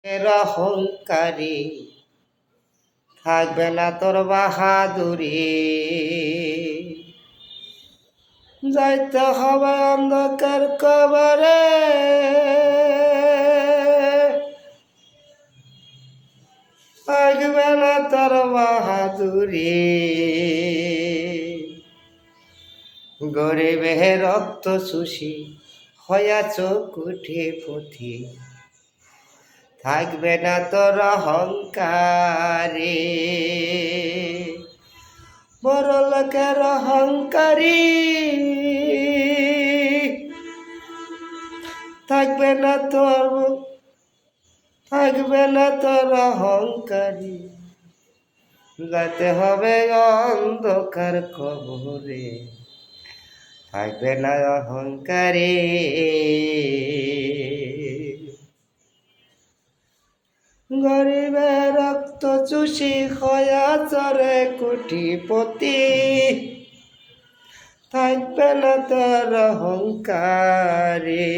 এর অহংকারী থাকবে না তোর বাহাদুরি, যাইতে হবে অন্ধকার কবরে, থাকবে না তোর বাহাদুরি। গরিবে রক্ত চুষি হয়াছ কোটিপতি, থাকবে না তোর অহংকারে। বড় লোকের অহংকারী থাকবে না তোর অহংকারী, যাতে হবে অন্ধকার কবরে, থাকবে না অহংকারী। গরিবের রক্ত চুষি হয়া চরে কোটিপতি, থাকবে না তোর অহংকারে।